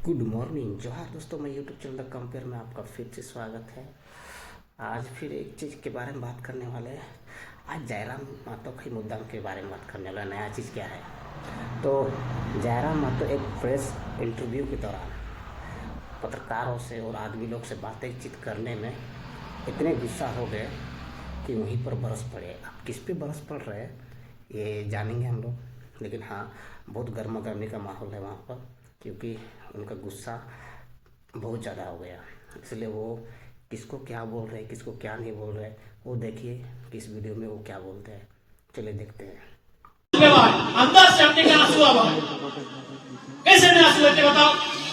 Good morning जोहार दोस्तों, मैं यूट्यूब चैनल कंपेयर में आपका फिर से स्वागत है। आज फिर एक चीज़ के बारे में बात करने वाले हैं। आज जयराम महतो के मुद्दा के बारे में बात करने वाला। नया चीज़ क्या है तो जयराम महतो एक प्रेस इंटरव्यू के दौरान पत्रकारों से और आदमी लोग से बातचीत करने में इतने गुस्सा हो गए कि वहीं पर बरस पड़े। अब किस पे बरस पड़ रहे हैं ये जानेंगे हम लोग, लेकिन हाँ बहुत गर्मा गर्मी का माहौल है वहाँ पर, क्योंकि उनका गुस्सा बहुत ज़्यादा हो गया। इसलिए वो किसको क्या बोल रहे हैं, किसको क्या नहीं बोल रहे, वो देखिए कि इस वीडियो में वो क्या बोलते हैं। चलिए देखते हैं। अंदर से अपने क्या आंसू आवा कैसे नहीं आंसू होते बताओ।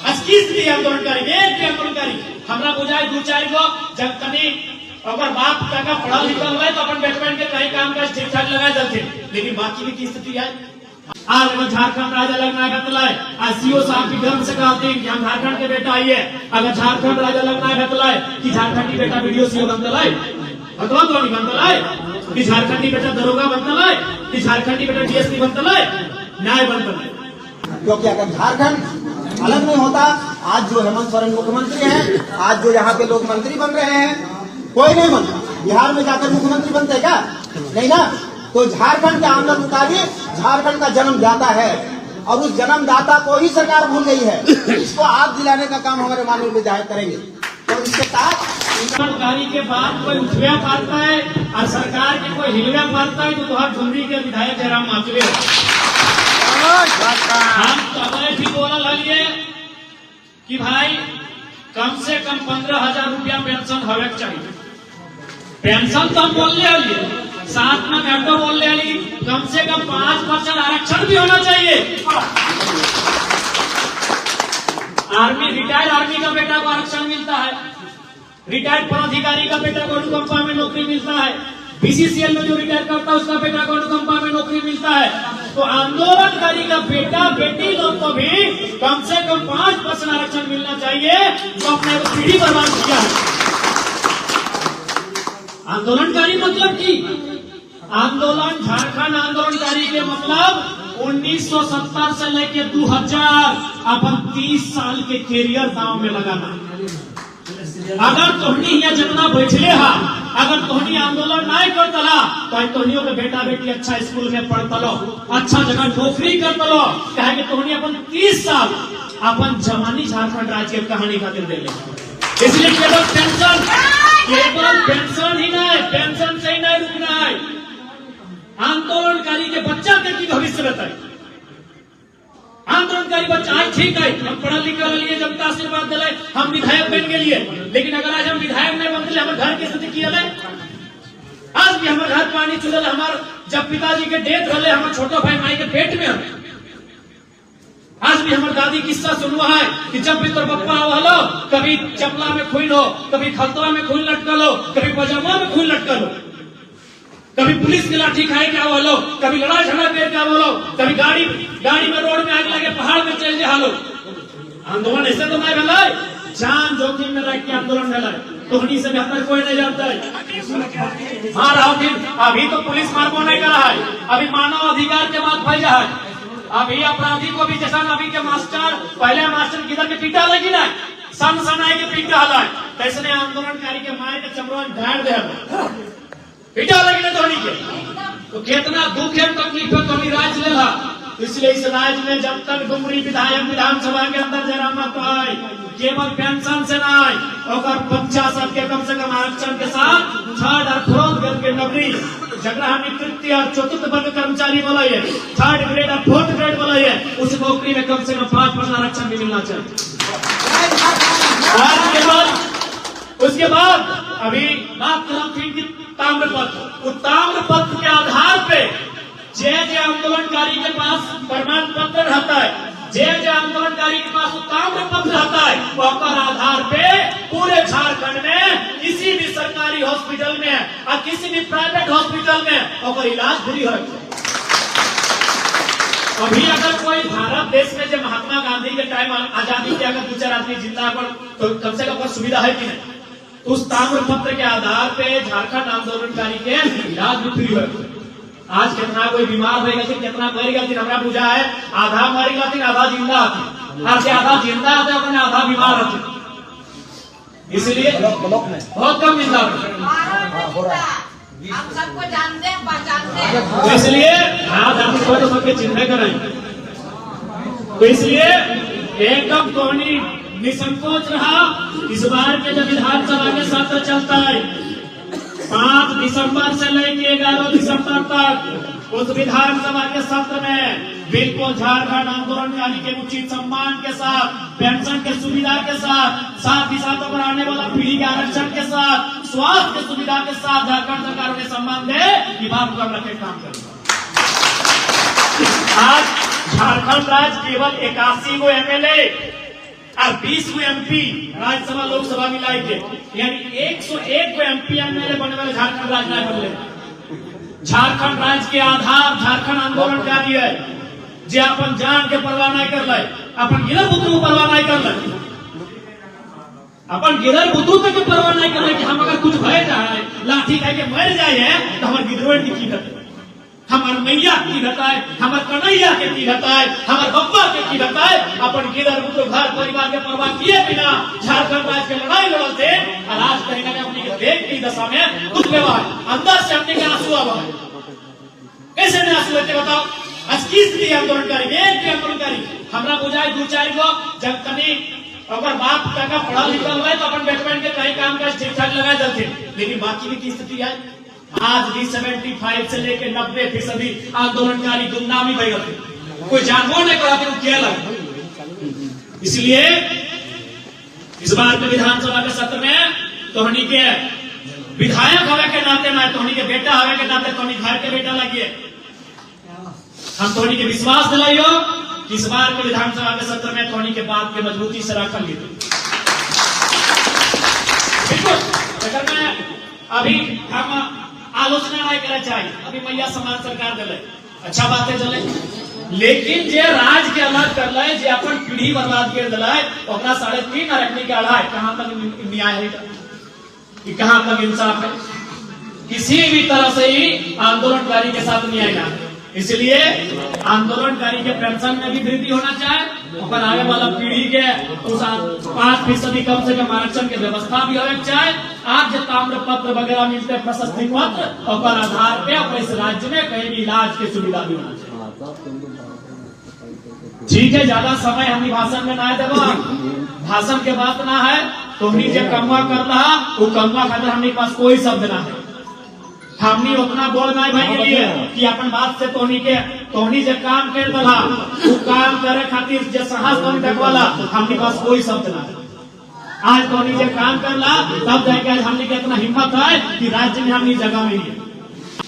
आज किस लिए आंदोलनकारी एक आंदोलनकारी हमरा बुझाए दो चार गो जब तनी अगर बाप का पढ़ा लिखा हुआ है तो अपन बैठबैठ के कहीं काम काज ठीक ठाक लगा चलते, लेकिन बाकी की स्थिति है। आज मैं झारखंड राजा लगना है बतलाए, आज सीओ साहब की गर्व से कहते हैं कि हम झारखंड के बेटा आइए। अगर झारखंड राजा लगना है बतलाए कि झारखंडी बेटा वीडियो सीओ बनतलाए, अथवा तो नहीं बनतलाए कि झारखंडी बेटा दरोगा बनतलाए, कि झारखंडी बेटा डीएसपी बनतलाए, न्याय बनतलाए। क्योंकि अगर झारखंड अलग नहीं होता, आज जो हेमंत सोरेन मुख्यमंत्री हैं, आज जो यहाँ पे लोग मंत्री बन रहे हैं, कोई नहीं बनता। बिहार में जाकर मुख्यमंत्री बनते क्या? नहीं ना। तो झारखंड के आंदोलनकारी झारखंड का जन्मदाता है और उस जन्मदाता को ही सरकार भूल गई है। इसको याद दिलाने का काम हमारे माननीय विधायक करेंगे। तो इसके साथ गाड़ी के बाद कोई उठव्या पाता है और सरकार के कोई हिलव्या पाता है तो तुहार झुमरी के विधायक जयराम महतो हम तो भी बोल रही कि भाई कम से कम 15,000 रुपया पेंशन हवे चाहिए। पेंशन तो हम बोल रहे, साथ में घंटों बोल रहे, कम से कम 5% आरक्षण भी होना चाहिए। आर्मी रिटायर्ड आर्मी का बेटा को आरक्षण मिलता है, रिटायर्ड पदाधिकारी का बेटा को अनुकंपा में नौकरी मिलता है, बीसीसीएल में जो रिटायर करता है उसका बेटा को अनुकंपा में नौकरी मिलता है। तो आंदोलनकारी का बेटा बेटी लोग को भी कम से कम 5% आरक्षण मिलना चाहिए, जो अपने पीढ़ी बर्बाद किया है। आंदोलनकारी मतलब की आंदोलन, झारखंड आंदोलनकारी के मतलब 1970 से लेके 2000 अपन 30 साल के कैरियर दांव में लगाना। अगर तोहनी यहाँ जितना बैठले हा, अगर तोहनी आंदोलन नहीं करतला तो तोहनियों के बेटा बेटी अच्छा स्कूल में पढ़तलो, अच्छा जगह नौकरी करतलो, कहे कि तोहनी अपन 30 साल अपन जवानी झारखंड राज्य की कहानी खातिर दे ले। इसलिए केवल पेंशन ही नहीं, पेंशन से ही नहीं रुकना है। आंदोलनकारी के बच्चा के की भविष्य बताए। आंदोलनकारी बच्चा आज ठीक है, हम पढ़ा लिखा लिए जनता आशीर्वाद दिलाए, हम विधायक बन गए, लेकिन अगर आज हम विधायक नहीं बनते हमारे घर की स्थिति की है। आज भी हमारे घर पानी चुनल, हमारे जब पिताजी के डेथ रहे हमारे छोटो भाई माई के पेट में हम। आज भी हमारी दादी किस्सा सुनवा है कि जब भी तोर पप्पा हो, कभी चपला में खून हो, कभी खलतवा में खून लटकल हो, कभी पजामा में खून लटकल हो, कभी पुलिस की लाठी खाए क्या बोलो, कभी लड़ाई झगड़ा कर क्या बोलो, कभी गाड़ी में रोड में आग लगे, पहाड़ में चल जाए। आंदोलन ऐसे तो नहीं भला, जान जोखिम में रख के आंदोलन भला, तोहनी से बेहतर कोई नहीं जानता है। मार अभी तो पुलिस मारबो नहीं कर रहा है, अभी मानव अधिकार के बात फैल है। अभी अपराधी को भी जैसा अभी के मास्टर, पहले मास्टर किधर के पीटा लगी ना, सन आए के पीटा हला, कैसे आंदोलनकारी के मारे के चमड़न ढाड़ दे पीटा लगी ना धोनी के। तो कितना दुख है, तकलीफ है, कभी राज लेला। इसलिए इस राज्य में जब तक डुमरी विधायक विधानसभा के अंदर जयराम महतो आए, केवल पेंशन से नहीं और बच्चा सबके कम से कम आरक्षण के साथ थर्ड और फोर्थ ग्रेड के नौकरी, जगह हमें तृतीय और चतुर्थ वर्ग कर्मचारी बोला है, थर्ड ग्रेड और फोर्थ ग्रेड बोला है, उस नौकरी में कम से कम 5% आरक्षण भी मिलना चाहिए। उसके बाद अभी बात करें ताम्रपत्र, ताम्रपत्र के आधार पे जे आंदोलनकारी के पास प्रमाण पत्र रहता है, जे आंदोलनकारी के पास ताम्रपत्र रहता है, उसका आधार पे पूरे झारखंड में किसी भी सरकारी हॉस्पिटल में और किसी भी प्राइवेट हॉस्पिटल में और इलाज फ्री हो। अभी अगर कोई भारत देश में जब महात्मा गांधी के टाइम आजादी के अगर 2-4 आदमी जिंदा पर तो कम से कम सुविधा है कि नहीं, उस ताम्रपत्र के आधार पे झारखंड आंदोलनकारी के इलाज भी फ्री हो। आज कितना कोई बीमार हो गया, कितना मर गया, हमारा बुझा है आधा मर गया, आधा जिंदा। आधे आधा जिंदा होते अपने आधा बीमार होते, इसलिए बहुत कम जिंदा होते। हम सबको जानते हैं, पहचानते हैं। इसलिए आज हम तो सबके चिन्ह करें, तो इसलिए एकदम टोनी निसंकोच रहा। इस बार के जब विधानसभा के सत्र चलता है 5 दिसंबर से लेकर 11 दिसंबर तक, उस विधानसभा के सत्र में बिल्कुल झारखंड आंदोलनकारी के उचित सम्मान के साथ, पेंशन के सुविधा के साथ ही साथ अगर आने वाला पीढ़ी के आरक्षण के साथ, स्वास्थ्य के सुविधा के साथ झारखंड सरकार उन्हें सम्मान दे, ये बात को हम रखे काम करें। आज झारखंड राज्य केवल 81 गो एमएलए और 20 गो एमपी राज्यसभा लोकसभा मिलाई थे, यानी 101 गो एमपी एमएलए बनने वाले झारखंड राज्य नहीं बनले। झारखंड राज्य के आधार झारखंड आंदोलनकारी है, जे अपन जान के परवाह नहीं कर ले, अपन गिरल बुतरू को परवाह नहीं कर ले, अपन गिरल बुतरू तक के परवाह नहीं कर ले कि हम अगर कुछ भय जाए, लाठी खाई के मर जाए तो हमारे गिरवेट की कीमत, हमार मैया की बताए, हमार कन्हैया के की बताए, हमार बप्पा के की बताए, अपन गिरल बुतरू घर परिवार के परवाह किए बिना झारखंड राज्य के लड़ाई लड़ते, और आज कहीं ना कहीं अपनी के देख की दशा में दुख व्यवहार अंदर से अपने के आंसू आवा है। कैसे नहीं आंसू लेते बताओ? आज किस लिए आंदोलनकारी, एक भी आंदोलनकारी हमरा बुझाए 2-4 गो जब कभी अगर बाप का पढ़ा लिखा हुआ है तो अपन बैठबैठ के कहीं काम काज ठीक ठाक लगा जाते, लेकिन बाकी की स्थिति है आज भी 75 से लेकर 90% आंदोलनकारी गुमनामी भय गए, कोई जानवर नहीं कराते वो क्या लगे। इसलिए इस बार के विधानसभा के सत्र में तोहनी के विधायक होवे के नाते में, तोहनी के बेटा होवे के नाते, तोहनी घर के बेटा लगिए, हम तोहनी के विश्वास दिलाइयो कि इस बार के विधानसभा के सत्र में तोहनी के बात के मजबूती से रखल गई। बिल्कुल अगर मैं अभी हम आलोचना नहीं करना चाहिए, अभी मैया समान सरकार दिले, अच्छा बातें चले, लेकिन जे राज के अलग कर ले, जे अपन पीढ़ी बर्बाद कर दिला, ओकरा 3.5 रखने के अढ़ाई, कहां तक न्याय है, कि कहां तक इंसाफ है? किसी भी तरह से ही आंदोलनकारी के साथ न्याय ना। इसलिए आंदोलनकारी के पेंशन में भी वृद्धि होना चाहिए, और आगे वाला पीढ़ी के उस 5% कम से कम आरक्षण के व्यवस्था भी होना चाहिए। आज जो ताम्र पत्र वगैरह मिलते हैं, प्रशस्ति पत्र, और आधार पे अपने इस राज्य में कहीं भी इलाज की सुविधा भी होना चाहिए। ठीक है, ज्यादा समय हम भाषण में ना देवा, भाषण के बात ना है, तुम्ही जो कमवा कर रहा वो कमवा खातिर हमने पास कोई शब्द ना है, हमनी उतना बोल नहीं भाई के लिए कि अपन बात से तोहनी जो काम कर दला वो काम करे खातिर जो साहस तोहनी देखवाला, हमने पास कोई शब्द ना है। आज तोहनी जो काम करला तब जाके आज हमने के इतना हिम्मत है कि राज्य में हमनी जगह मिली है।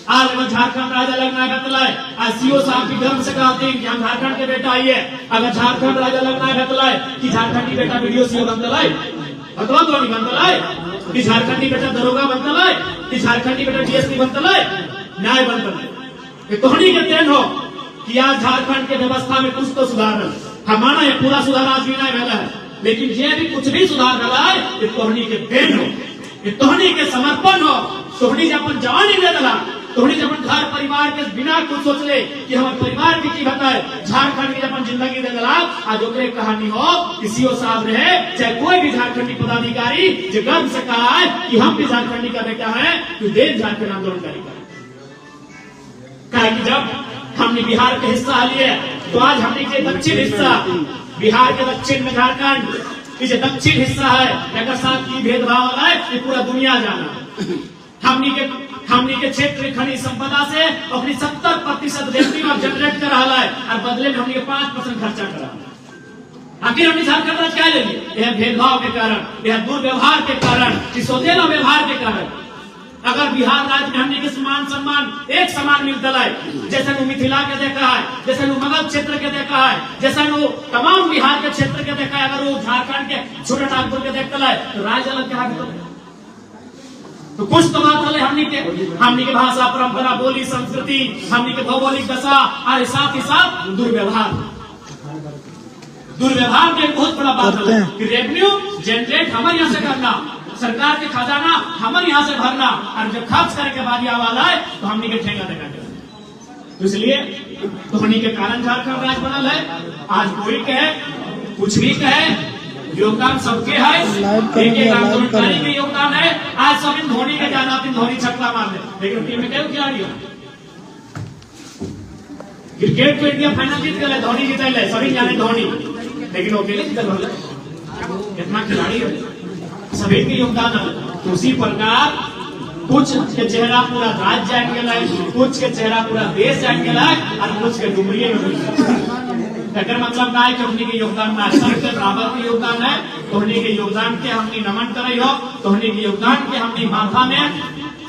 आज अगर झारखंड राज्य अलग ना बतलाए, आज सीओ साहब की गर्व से कहते हैं कि हम झारखंड के बेटा आइए, अगर झारखंड राज्य अलग ना बतलाए कि झारखंडी बेटा वीडियो सीओ बनतलाए, अथवा तो नहीं बनतलाए कि झारखंडी बेटा दरोगा बनतलाए, कि झारखंडी बेटा डीएसपी बनतलाए, न्याय बनतलाए। तोहनी के देन हो कि आज झारखंड के व्यवस्था में कुछ तो सुधार है, हमारा ये पूरा सुधार आज भी नहीं मिला है, लेकिन ये भी कुछ भी सुधार मिला है, ये तोहनी के देन हो, ये तोहनी के समर्पण हो। तोहनी जब अपन जवानी दे दला, तोहनी जब अपन घर परिवार के बिना कुछ सोच ले कि हमारे परिवार की की बताए, झारखंड की अपन जिंदगी दे दला, आज ओकरे कहानी हो कि सीओ साहब रहे चाहे कोई भी झारखंडी पदाधिकारी जो गर्व से कहा है कि हम भी झारखंडी का बेटा है, तो देश झारखंड आंदोलनकारी का, कि जब हमने बिहार के हिस्सा लिए तो आज हमने के दक्षिण हिस्सा, बिहार के दक्षिण में झारखंड, जो दक्षिण हिस्सा है अगर साथ की भेदभाव वाला है, ये पूरा दुनिया जाना। हमनी के क्षेत्र खनिज संपदा से अपनी 70% रेवेन्यू जनरेट कर रहा है, और बदले में हमनी के 5% खर्चा कर रहा है। आखिर हमने झारखंड राज्य क्या लेंगे? यह भेदभाव के कारण, यह दुर्व्यवहार के कारण, सौतेला व्यवहार के कारण। अगर बिहार राज्य में हमने के सम्मान एक समान मिलता है, जैसे वो मिथिला के देखा है, जैसे वो मगध क्षेत्र के देखा है, जैसे वो तमाम बिहार के क्षेत्र के देखा है, अगर वो झारखंड के छोटे नागपुर के देखता है, तो राज्य अलग क्या है? तो कुछ तो बात है हमनी के भाषा, परंपरा, बोली, संस्कृति, हमनी के भौगोलिक दशा, और साथ ही साथ दुर्व्यवहार के बहुत बड़ा बात है कि रेवेन्यू जनरेट हमारे यहाँ से करना, सरकार के खजाना हमारे यहाँ से भरना, और जब खर्च करने के बाद वाला है तो हमनी के ठेका देना चाहिए। तो इसलिए तोहनी के कारण झारखंड राज्य बनल है। आज कोई कहे कुछ भी कहे, योगदान सबके है, एक एक आंदोलनकारी के योगदान है। आज सब इन धोनी के जाना, धोनी छक्का मार दे, लेकिन टीम में क्यों खिलाड़ी हो? क्रिकेट तो इंडिया फाइनल जीत गए, धोनी जीते, सभी जाने धोनी, लेकिन वो अकेले जीतल रहे, कितना खिलाड़ी है, सभी के योगदान है। उसी प्रकार कुछ के चेहरा पूरा राज्य जान गया, कुछ के चेहरा पूरा देश जान गया, और कुछ के डुमरिए में अगर मतलब ना है कि उन्हीं के योगदान ना सबके बराबर के योगदान है, तो उन्हीं के योगदान के हमने नमन करे हो, तो उन्हीं के योगदान के हमने माथा में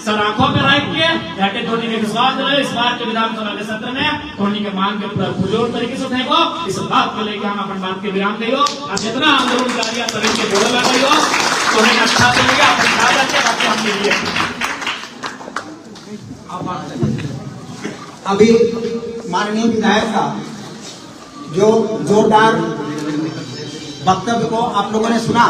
सर आंखों पे रख के जाके धोनी के विश्वास दिलाए। इस बार के विधानसभा के सत्र में धोनी के मांग के पूरा पुरजोर तरीके से उठेगो। इस बात को लेकर हम अपन बात के विराम देंगे और जितना आंदोलनकारियों सभी के जोड़े लगे हो तो उन्हें अच्छा देगा अपन ज्यादा से बातें हमने लिए। अभी माननीय विधायक का जो जोरदार वक्तव्य को आप लोगों ने सुना,